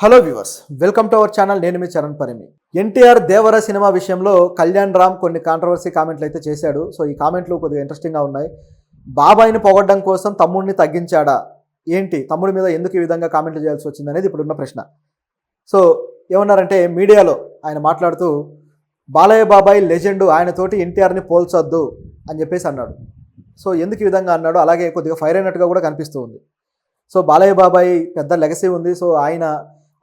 Hello viewers, welcome to our channel. నేను మీ చరణ్ పరిమి. ఎన్టీఆర్ దేవర cinema విషయంలో కళ్యాణ్ రామ్ కొన్ని కాంట్రవర్సీ కామెంట్లు అయితే చేశాడు. సో ఈ కామెంట్లు కొద్దిగా ఇంట్రెస్టింగ్గా ఉన్నాయి. బాబాయిని పొగడ్డం కోసం తమ్ముడిని తగ్గించాడా ఏంటి, తమ్ముడి మీద ఎందుకు ఈ విధంగా కామెంట్లు చేయాల్సి వచ్చింది అనేది ఇప్పుడున్న ప్రశ్న. సో ఏమన్నారంటే మీడియాలో ఆయన మాట్లాడుతూ బాలయ్య బాబాయ్ లెజెండ్, ఆయనతోటి ఎన్టీఆర్ని పోల్చొద్దు అని చెప్పేసి అన్నాడు. సో ఎందుకు ఈ విధంగా అన్నాడు, అలాగే కొద్దిగా ఫైర్ అయినట్టుగా కూడా కనిపిస్తూ ఉంది. సో బాలయ్య బాబాయ్ పెద్ద లెగసీ ఉంది. సో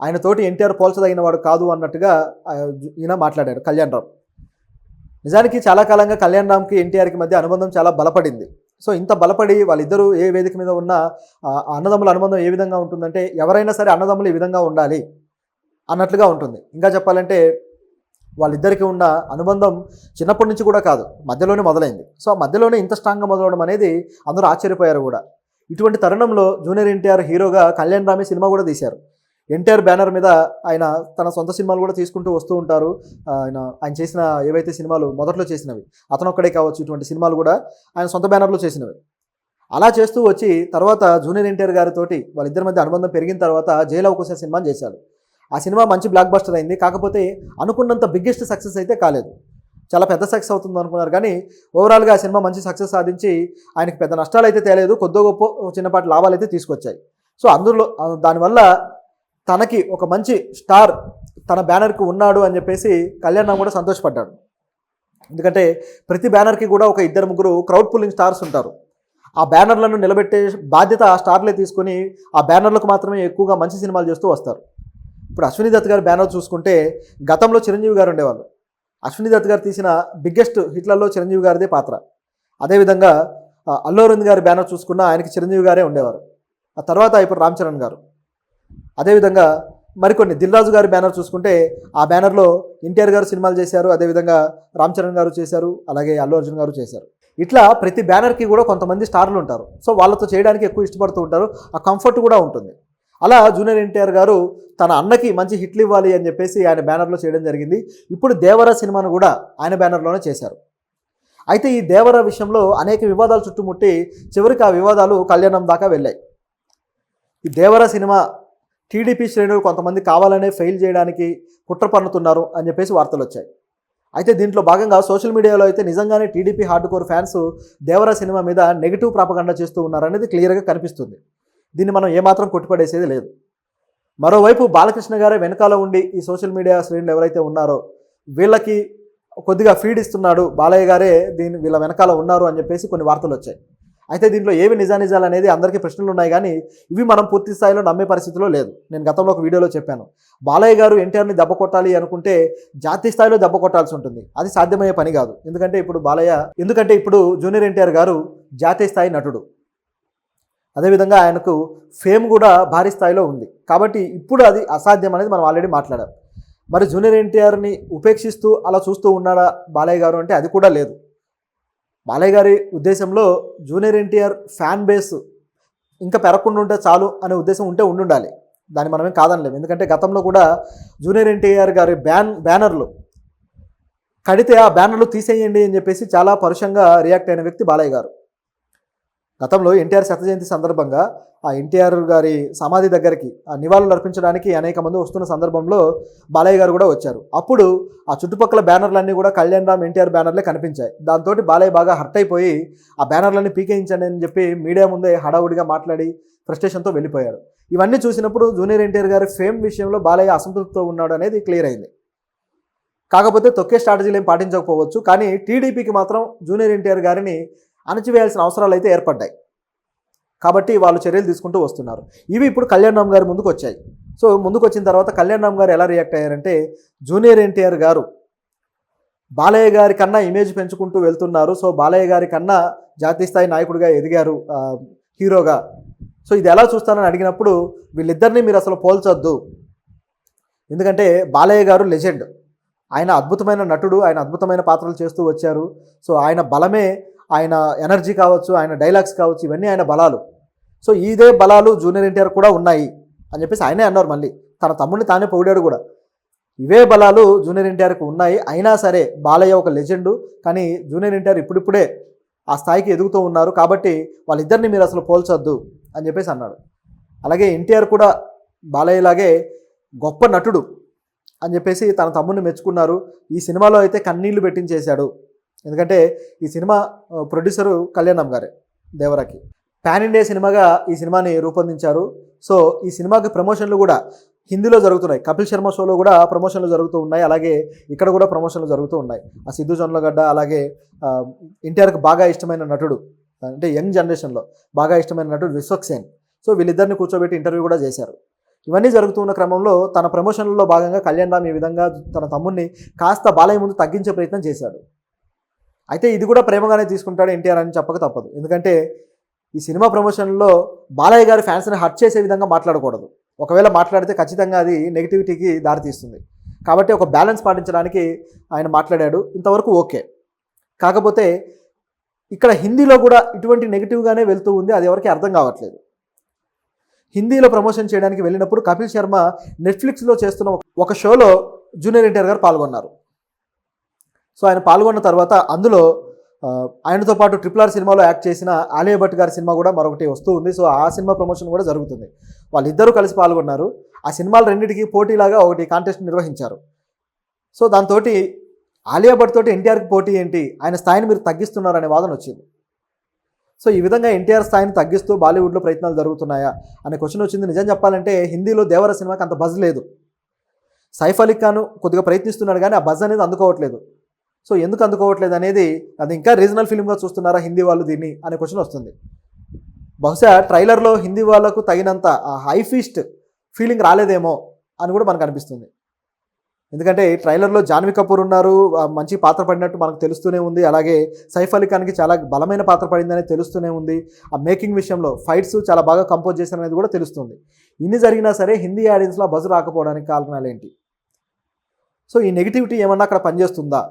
ఆయనతోటి ఎన్టీఆర్ పోల్చదగిన వాడు కాదు అన్నట్టుగా ఈయన మాట్లాడాడు కళ్యాణ్ రామ్. నిజానికి చాలా కాలంగా కళ్యాణ్ రామ్కి ఎన్టీఆర్కి మధ్య అనుబంధం చాలా బలపడింది. సో ఇంత బలపడి వాళ్ళిద్దరూ ఏ వేదిక మీద ఉన్న అన్నదమ్ముల అనుబంధం ఏ విధంగా ఉంటుందంటే, ఎవరైనా సరే అన్నదమ్ములు ఈ విధంగా ఉండాలి అన్నట్లుగా ఉంటుంది. ఇంకా చెప్పాలంటే వాళ్ళిద్దరికీ ఉన్న అనుబంధం చిన్నప్పటి నుంచి కూడా కాదు, మధ్యలోనే మొదలైంది. సో ఆ మధ్యలోనే ఇంత స్ట్రాంగ్గా మొదలవడం అనేది అందరూ ఆశ్చర్యపోయారు కూడా. ఇటువంటి తరుణంలో జూనియర్ ఎన్టీఆర్ హీరోగా కళ్యాణ్ రామే సినిమా కూడా తీశారు. ఎన్టీఆర్ బ్యానర్ మీద ఆయన తన సొంత సినిమాలు కూడా తీసుకుంటూ వస్తూ ఉంటారు. ఆయన చేసిన ఏవైతే సినిమాలు మొదట్లో చేసినవి, అతనొక్కడే కావచ్చు, ఇటువంటి సినిమాలు కూడా ఆయన సొంత బ్యానర్లో చేసినవి. అలా చేస్తూ వచ్చి తర్వాత జూనియర్ ఎన్టీఆర్ గారితోటి వాళ్ళిద్దరి మధ్య అనుబంధం పెరిగిన తర్వాత జైలవకుశ సినిమాని చేశాడు. ఆ సినిమా మంచి బ్లాక్ బస్టర్ అయింది. కాకపోతే అనుకున్నంత బిగ్గెస్ట్ సక్సెస్ అయితే కాలేదు. చాలా పెద్ద సక్సెస్ అవుతుంది అనుకున్నారు, కానీ ఓవరాల్గా ఆ సినిమా మంచి సక్సెస్ సాధించి ఆయనకి పెద్ద నష్టాలు అయితే తేలేదు, కొద్ది గొప్ప చిన్నపాటి లాభాలు అయితే తీసుకొచ్చాయి. సో అందులో దానివల్ల తనకి ఒక మంచి స్టార్ తన బ్యానర్కి ఉన్నాడు అని చెప్పేసి కళ్యాణ్ రామ్ కూడా సంతోషపడ్డాడు. ఎందుకంటే ప్రతి బ్యానర్కి కూడా ఒక ఇద్దరు ముగ్గురు క్రౌడ్ పుల్లింగ్ స్టార్స్ ఉంటారు. ఆ బ్యానర్లను నిలబెట్టే బాధ్యత ఆ స్టార్లే తీసుకొని ఆ బ్యానర్లకు మాత్రమే ఎక్కువగా మంచి సినిమాలు చేస్తూ వస్తారు. ఇప్పుడు అశ్విని దత్ గారి బ్యానర్ చూసుకుంటే గతంలో చిరంజీవి గారు ఉండేవాళ్ళు. అశ్విని దత్ గారు తీసిన బిగ్గెస్ట్ హిట్లలో చిరంజీవి గారిదే పాత్ర. అదేవిధంగా అల్లు అరవింద్ గారి బ్యానర్ చూసుకున్నా ఆయనకి చిరంజీవి గారే ఉండేవారు. ఆ తర్వాత ఇప్పుడు రామ్ చరణ్ గారు. అదేవిధంగా మరికొన్ని దిల్ రాజు గారి బ్యానర్ చూసుకుంటే ఆ బ్యానర్లో ఎన్టీఆర్ గారు సినిమాలు చేశారు, అదేవిధంగా రామ్ చరణ్ గారు చేశారు, అలాగే అల్లు అర్జున్ గారు చేశారు. ఇట్లా ప్రతి బ్యానర్కి కూడా కొంతమంది స్టార్లు ఉంటారు. సో వాళ్ళతో చేయడానికి ఎక్కువ ఇష్టపడుతూ ఉంటారు, ఆ కంఫర్ట్ కూడా ఉంటుంది. అలా జూనియర్ ఎన్టీఆర్ గారు తన అన్నకి మంచి హిట్లు ఇవ్వాలి అని చెప్పేసి ఆయన బ్యానర్లో చేయడం జరిగింది. ఇప్పుడు దేవర సినిమాను కూడా ఆయన బ్యానర్లోనే చేశారు. అయితే ఈ దేవర విషయంలో అనేక వివాదాలు చుట్టుముట్టి చివరికి ఆ వివాదాలు కళ్యాణం దాకా వెళ్ళాయి. ఈ దేవర సినిమా టీడీపీ శ్రేణులు కొంతమంది కావాలనే ఫెయిల్ చేయడానికి కుట్ర పన్నుతున్నారు అని చెప్పేసి వార్తలు వచ్చాయి. అయితే దీంట్లో భాగంగా సోషల్ మీడియాలో అయితే నిజంగానే టీడీపీ హార్డ్ కోర్ ఫ్యాన్స్ దేవర సినిమా మీద నెగిటివ్ ప్రాపగండా చేస్తూ ఉన్నారనేది క్లియర్గా కనిపిస్తుంది. దీన్ని మనం ఏమాత్రం కొట్టిపడేసేది లేదు. మరోవైపు బాలకృష్ణ గారే వెనకాల ఉండి ఈ సోషల్ మీడియా శ్రేణులు ఎవరైతే ఉన్నారో వీళ్ళకి కొద్దిగా ఫీడ్ ఇస్తున్నాడు, బాలయ్య గారే వీళ్ళ వెనకాల ఉన్నారు అని చెప్పేసి కొన్ని వార్తలు వచ్చాయి. అయితే దీంట్లో ఏవి నిజానిజాలు అనేది అందరికీ ప్రశ్నలు ఉన్నాయి, కానీ ఇవి మనం పూర్తి స్థాయిలో నమ్మే పరిస్థితిలో లేదు. నేను గతంలో ఒక వీడియోలో చెప్పాను, బాలయ్య గారు ఎన్టీఆర్ని దెబ్బ కొట్టాలి అనుకుంటే జాతీయ స్థాయిలో దెబ్బ కొట్టాల్సి ఉంటుంది. అది సాధ్యమయ్యే పని కాదు. ఎందుకంటే ఇప్పుడు జూనియర్ ఎన్టీఆర్ గారు జాతీయ స్థాయి నటుడు. అదేవిధంగా ఆయనకు ఫేమ్ కూడా భారీ స్థాయిలో ఉంది. కాబట్టి ఇప్పుడు అది అసాధ్యం అనేది మనం ఆల్రెడీ మాట్లాడాం. మరి జూనియర్ ఎన్టీఆర్ని ఉపేక్షిస్తూ అలా చూస్తూ ఉన్నాడా బాలయ్య గారు అంటే అది కూడా లేదు. బాలయ్య గారి ఉద్దేశంలో జూనియర్ ఎన్టీఆర్ ఫ్యాన్ బేస్ ఇంకా పెరగకుండా ఉంటే చాలు అనే ఉద్దేశం ఉండాలి. దాన్ని మనమేం కాదనలేము. ఎందుకంటే గతంలో కూడా జూనియర్ ఎన్టీఆర్ గారి బ్యానర్లు కడితే ఆ బ్యానర్లు తీసేయండి అని చెప్పేసి చాలా పరుషంగా రియాక్ట్ అయిన వ్యక్తి బాలయ్య గారు. గతంలో ఎన్టీఆర్ శత జయంతి సందర్భంగా ఆ ఎన్టీఆర్ గారి సమాధి దగ్గరికి ఆ నివాళులు అర్పించడానికి అనేక మంది వస్తున్న సందర్భంలో బాలయ్య గారు కూడా వచ్చారు. అప్పుడు ఆ చుట్టుపక్కల బ్యానర్లన్నీ కూడా కళ్యాణ్ రామ్ ఎన్టీఆర్ బ్యానర్లే కనిపించాయి. దాంతో బాలయ్య బాగా హర్ట్ అయిపోయి ఆ బ్యానర్లన్నీ పీకేయించండి అని చెప్పి మీడియా ముందే హడావుడిగా మాట్లాడి ఫ్రస్ట్రేషన్తో వెళ్ళిపోయాడు. ఇవన్నీ చూసినప్పుడు జూనియర్ ఎన్టీఆర్ గారి ఫేమ్ విషయంలో బాలయ్య అసంతృప్తితో ఉన్నాడు అనేది క్లియర్ అయింది. కాకపోతే తొక్కే స్ట్రాటజీలు ఏం పాటించకపోవచ్చు, కానీ టీడీపీకి మాత్రం జూనియర్ ఎన్టీఆర్ గారిని అణచివేయాల్సిన అవసరాలు అయితే ఏర్పడ్డాయి. కాబట్టి వాళ్ళు చర్యలు తీసుకుంటూ వస్తున్నారు. ఇవి ఇప్పుడు కళ్యాణ్ రామ్ గారి ముందుకు వచ్చాయి. సో ముందుకు వచ్చిన తర్వాత కళ్యాణ్ రామ్ గారు ఎలా రియాక్ట్ అయ్యారంటే, జూనియర్ ఎన్టీఆర్ గారు బాలయ్య గారి కన్నా ఇమేజ్ పెంచుకుంటూ వెళ్తున్నారు. సో బాలయ్య గారి కన్నా జాతీయ స్థాయి నాయకుడిగా ఎదిగారు హీరోగా. సో ఇది ఎలా చూస్తానని అడిగినప్పుడు వీళ్ళిద్దరినీ మీరు అసలు పోల్చొద్దు. ఎందుకంటే బాలయ్య గారు లెజెండ్, ఆయన అద్భుతమైన నటుడు, ఆయన అద్భుతమైన పాత్రలు చేస్తూ వచ్చారు. సో ఆయన బలమే, ఆయన ఎనర్జీ కావచ్చు, ఆయన డైలాగ్స్ కావచ్చు, ఇవన్నీ ఆయన బలాలు. సో ఇదే బలాలు జూనియర్ ఎన్టీఆర్ కూడా ఉన్నాయి అని చెప్పేసి ఆయనే అన్నారు. మళ్ళీ తన తమ్ముడిని తానే పొగిడాడు కూడా. ఇవే బలాలు జూనియర్ ఎన్టీఆర్కి ఉన్నాయి. అయినా సరే బాలయ్య ఒక లెజెండు, కానీ జూనియర్ ఎన్టీఆర్ ఇప్పుడిప్పుడే ఆ స్థాయికి ఎదుగుతూ ఉన్నారు. కాబట్టి వాళ్ళిద్దరిని మీరు అసలు పోల్చొద్దు అని చెప్పేసి అన్నాడు. అలాగే ఎన్టీఆర్ కూడా బాలయ్యలాగే గొప్ప నటుడు అని చెప్పేసి తన తమ్ముడిని మెచ్చుకున్నారు. ఈ సినిమాలో అయితే కన్నీళ్లు పెట్టించేశాడు. ఎందుకంటే ఈ సినిమా ప్రొడ్యూసరు కళ్యాణ్ రామ్ గారే దేవరాకి. పాన్ ఇండియా సినిమాగా ఈ సినిమాని రూపొందించారు. సో ఈ సినిమాకి ప్రమోషన్లు కూడా హిందీలో జరుగుతున్నాయి. కపిల్ శర్మ షోలో కూడా ప్రమోషన్లు జరుగుతూ ఉన్నాయి. అలాగే ఇక్కడ కూడా ప్రమోషన్లు జరుగుతూ ఉన్నాయి. ఆ సిద్ధు జొన్నలగడ్డ అలాగే ఎన్టీఆర్కి బాగా ఇష్టమైన నటుడు, అంటే యంగ్ జనరేషన్లో బాగా ఇష్టమైన నటుడు విశ్వక్సేన్. సో వీళ్ళిద్దరిని కూర్చోబెట్టి ఇంటర్వ్యూ కూడా చేశారు. ఇవన్నీ జరుగుతున్న క్రమంలో తన ప్రమోషన్లలో భాగంగా కళ్యాణ్ రామ్ ఈ విధంగా తన తమ్ముడిని కాస్త బాలయ్య ముందు తగ్గించే ప్రయత్నం చేశాడు. అయితే ఇది కూడా ప్రేమగానే తీసుకుంటాడు ఎన్టీఆర్ అని చెప్పక తప్పదు. ఎందుకంటే ఈ సినిమా ప్రమోషన్లో బాలయ్య గారి ఫ్యాన్స్ని హర్ట్ చేసే విధంగా మాట్లాడకూడదు. ఒకవేళ మాట్లాడితే ఖచ్చితంగా అది నెగిటివిటీకి దారితీస్తుంది. కాబట్టి ఒక బ్యాలెన్స్ పాటించడానికి ఆయన మాట్లాడాడు. ఇంతవరకు ఓకే. కాకపోతే ఇక్కడ హిందీలో కూడా ఇటువంటి నెగిటివ్గానే వెళ్తూ ఉంది. అది ఎవరికి అర్థం కావట్లేదు. హిందీలో ప్రమోషన్ చేయడానికి వెళ్ళినప్పుడు కపిల్ శర్మ నెట్ఫ్లిక్స్లో చేస్తున్న ఒక షోలో జూనియర్ ఎన్టీఆర్ గారు పాల్గొన్నారు. సో ఆయన పాల్గొన్న తర్వాత అందులో ఆయనతో పాటు RRR సినిమాలో యాక్ట్ చేసిన ఆలియా భట్ గారి సినిమా కూడా మరొకటి వస్తూ ఉంది. సో ఆ సినిమా ప్రమోషన్ కూడా జరుగుతుంది. వాళ్ళిద్దరూ కలిసి పాల్గొన్నారు. ఆ సినిమాలు రెండింటికి పోటీలాగా ఒకటి కాంటెస్ట్ నిర్వహించారు. సో దాంతో ఆలియా భట్ తోటి ఎన్టీఆర్కి పోటీ ఏంటి, ఆయన స్థాయిని మీరు తగ్గిస్తున్నారనే వాదన వచ్చింది. సో ఈ విధంగా ఎన్టీఆర్ స్థాయిని తగ్గిస్తూ బాలీవుడ్లో ప్రయత్నాలు జరుగుతున్నాయా అనే క్వశ్చన్ వచ్చింది. నిజం చెప్పాలంటే హిందీలో దేవర సినిమాకి అంత బజ్ లేదు. సైఫ్ అలీ ఖాన్ కొద్దిగా ప్రయత్నిస్తున్నాడు కానీ ఆ బజ్ అనేది అందుకోవట్లేదు. సో ఎందుకు అందుకోవట్లేదు అనేది, అది ఇంకా రీజనల్ ఫిల్మ్గా చూస్తున్నారా హిందీ వాళ్ళు దీన్ని అనే క్వశ్చన్ వస్తుంది. బహుశా ట్రైలర్లో హిందీ వాళ్ళకు తగినంత ఆ హై ఫీస్ట్ ఫీలింగ్ రాలేదేమో అని కూడా మనకు అనిపిస్తుంది. ఎందుకంటే ట్రైలర్లో జాన్వీ కపూర్ ఉన్నారు, మంచి పాత్ర పడినట్టు మనకు తెలుస్తూనే ఉంది. అలాగే సైఫ్ అలీ ఖాన్కి చాలా బలమైన పాత్ర పడిందనేది తెలుస్తూనే ఉంది. ఆ మేకింగ్ విషయంలో ఫైట్స్ చాలా బాగా కంపోజ్ చేశారనేది కూడా తెలుస్తుంది. ఇన్ని జరిగినా సరే హిందీ ఆడియన్స్లో బజ్ రాకపోవడానికి కారణాలు ఏంటి? సో ఈ నెగిటివిటీ ఏమన్నా అక్కడ పనిచేస్తుందా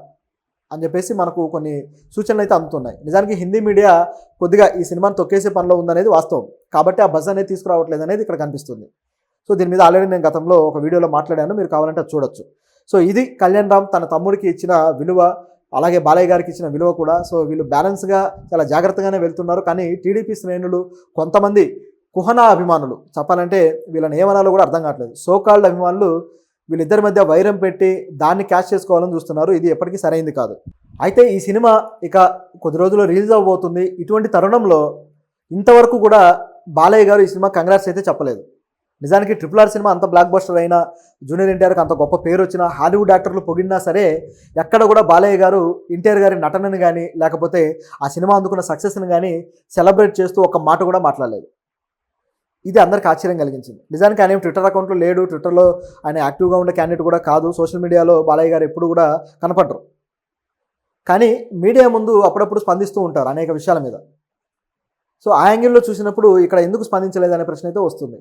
అని చెప్పేసి మనకు కొన్ని సూచనలు అయితే అందుతున్నాయి. నిజానికి హిందీ మీడియా కొద్దిగా ఈ సినిమాను తొక్కేసే పనిలో ఉందనేది వాస్తవం. కాబట్టి ఆ బజ్ అనేది తీసుకురావట్లేదు అనేది ఇక్కడ కనిపిస్తుంది. సో దీని మీద ఆల్రెడీ నేను గతంలో ఒక వీడియోలో మాట్లాడాను, మీరు కావాలంటే అది చూడొచ్చు. సో ఇది కళ్యాణ్ రామ్ తన తమ్ముడికి ఇచ్చిన విలువ, అలాగే బాలయ్య గారికి ఇచ్చిన విలువ కూడా. సో వీళ్ళు బ్యాలెన్స్గా చాలా జాగ్రత్తగానే వెళ్తున్నారు. కానీ టీడీపీ శ్రేణులు, కొంతమంది కుహనా అభిమానులు, చెప్పాలంటే వీళ్ళని ఏమనాలో కూడా అర్థం కావట్లేదు, సోకాల్డ్ అభిమానులు వీళ్ళిద్దరి మధ్య వైరం పెట్టి దాన్ని క్యాష్ చేసుకోవాలని చూస్తున్నారు. ఇది ఎప్పటికీ సరైంది కాదు. అయితే ఈ సినిమా ఇక కొద్ది రోజుల్లో రిలీజ్ అవ్వబోతుంది. ఇటువంటి తరుణంలో ఇంతవరకు కూడా బాలయ్య గారు ఈ సినిమా కంగ్రాట్స్ అయితే చెప్పలేదు. నిజానికి RRR సినిమా అంత బ్లాక్ బస్టర్ అయినా, జూనియర్ ఎన్టీఆర్కి అంత గొప్ప పేరు వచ్చినా, హాలీవుడ్ యాక్టర్లు పొగిడినా సరే ఎక్కడ కూడా బాలయ్య గారు ఎన్టీఆర్ గారి నటనని కానీ లేకపోతే ఆ సినిమా అందుకున్న సక్సెస్ని కానీ సెలబ్రేట్ చేస్తూ ఒక మాట కూడా మాట్లాడలేదు. ఇది అందరికి ఆశ్చర్యం కలిగించింది. నిజానికి ఆయన ట్విట్టర్ అకౌంట్లో లేడు, ట్విట్టర్లో ఆయన యాక్టివ్గా ఉండే క్యాండిడేట్ కూడా కాదు, సోషల్ మీడియాలో బాలయ్య గారు ఎప్పుడు కూడా కనపడరు. కానీ మీడియా ముందు అప్పుడప్పుడు స్పందిస్తూ ఉంటారు అనేక విషయాల మీద. సో ఆ యాంగిల్లో చూసినప్పుడు ఇక్కడ ఎందుకు స్పందించలేదనే ప్రశ్న అయితే వస్తుంది.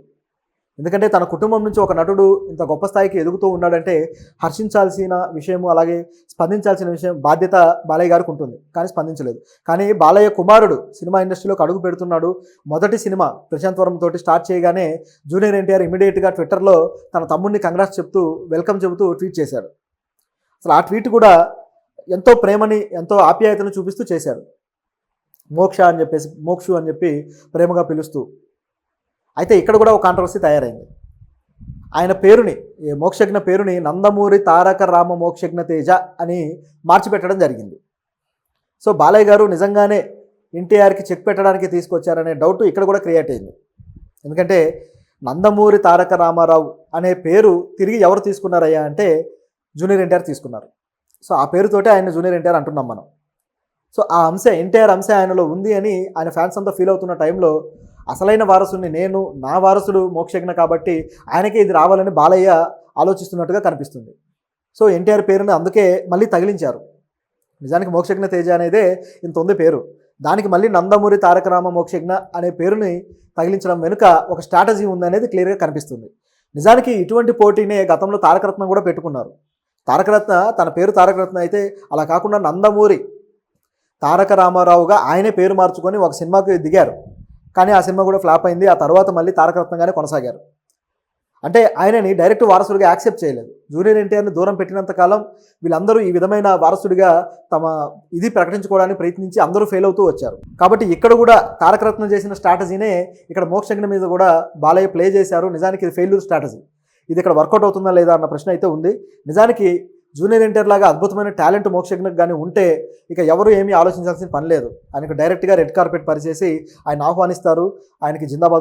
ఎందుకంటే తన కుటుంబం నుంచి ఒక నటుడు ఇంత గొప్ప స్థాయికి ఎదుగుతూ ఉన్నాడంటే హర్షించాల్సిన విషయము, అలాగే స్పందించాల్సిన విషయం, బాధ్యత బాలయ్య గారికి ఉంటుంది. కానీ స్పందించలేదు. కానీ బాలయ్య కుమారుడు సినిమా ఇండస్ట్రీలోకి అడుగు పెడుతున్నాడు. మొదటి సినిమా ప్రశాంతవరం తోటి స్టార్ట్ చేయగానే జూనియర్ ఎన్టీఆర్ ఇమీడియట్గా ట్విట్టర్లో తన తమ్ముడిని కంగ్రాట్స్ చెప్తూ, వెల్కమ్ చెబుతూ ట్వీట్ చేశాడు. అసలు ఆ ట్వీట్ కూడా ఎంతో ప్రేమని, ఎంతో ఆప్యాయతను చూపిస్తూ చేశాడు. మోక్ష అని చెప్పేసి, మోక్షు అని చెప్పి ప్రేమగా పిలుస్తూ. అయితే ఇక్కడ కూడా ఒక కాంట్రవర్సీ తయారైంది. ఆయన పేరుని, మోక్షజ్ఞ పేరుని నందమూరి తారక రామ మోక్షజ్ఞ తేజ అని మార్చిపెట్టడం జరిగింది. సో బాలయ్య గారు నిజంగానే ఎన్టీఆర్కి చెక్ పెట్టడానికి తీసుకొచ్చారనే డౌట్ ఇక్కడ కూడా క్రియేట్ అయింది. ఎందుకంటే నందమూరి తారక రామారావు అనే పేరు తిరిగి ఎవరు తీసుకున్నారయ్యా అంటే జూనియర్ ఎన్టీఆర్ తీసుకున్నారు. సో ఆ పేరుతోటే ఆయన జూనియర్ ఎన్టీఆర్ అంటున్నాం మనం. సో ఆ అంశ, ఎన్టీఆర్ అంశ ఆయనలో ఉంది అని ఆయన ఫ్యాన్స్ అంతా ఫీల్ అవుతున్న టైంలో అసలైన వారసుని నేను, నా వారసుడు మోక్షజ్ఞ కాబట్టి ఆయనకే ఇది రావాలని బాలయ్య ఆలోచిస్తున్నట్టుగా కనిపిస్తుంది. సో ఎన్టీఆర్ పేరుని అందుకే మళ్ళీ తగిలించారు. నిజానికి మోక్షజ్ఞ తేజ అనేదే ఇంత ఉంది పేరు, దానికి మళ్ళీ నందమూరి తారక రామ మోక్షజ్ఞ అనే పేరుని తగిలించడం వెనుక ఒక స్ట్రాటజీ ఉందనేది క్లియర్గా కనిపిస్తుంది. నిజానికి ఇటువంటి పోటీనే గతంలో తారకరత్న కూడా పెట్టుకున్నారు. తారకరత్న, తన పేరు తారకరత్న అయితే అలా కాకుండా నందమూరి తారక రామారావుగా ఆయనే పేరు మార్చుకొని ఒక సినిమాకి దిగారు. కానీ ఆ సినిమా కూడా ఫ్లాప్ అయింది. ఆ తర్వాత మళ్ళీ తారకరత్నంగానే కొనసాగారు. అంటే ఆయనని డైరెక్ట్ వారసుడిగా యాక్సెప్ట్ చేయలేదు. జూనియర్ ఎన్టీఆర్ని దూరం పెట్టినంతకాలం వీళ్ళందరూ ఈ విధమైన వారసుడిగా తమ ఇది ప్రకటించుకోవడానికి ప్రయత్నించి అందరూ ఫెయిల్ అవుతూ వచ్చారు. కాబట్టి ఇక్కడ కూడా తారకరత్నం చేసిన స్ట్రాటజీనే ఇక్కడ మోక్షజ్ఞ మీద కూడా బాలయ్య ప్లే చేశారు. నిజానికి ఇది ఫెయిల్యూర్ స్ట్రాటజీ. ఇది ఇక్కడ వర్కౌట్ అవుతుందా లేదా అన్న ప్రశ్న అయితే ఉంది. నిజానికి జూనియర్ ఎన్టీఆర్ లాగా అద్భుతమైన టాలెంట్ మోక్షజ్ఞకు కానీ ఉంటే ఇక ఎవరు ఏమీ ఆలోచించాల్సిన పని లేదు. ఆయనకు డైరెక్ట్గా రెడ్ కార్పెట్ పరిచేసి ఆయన ఆహ్వానిస్తారు, ఆయనకి జిందాబాద్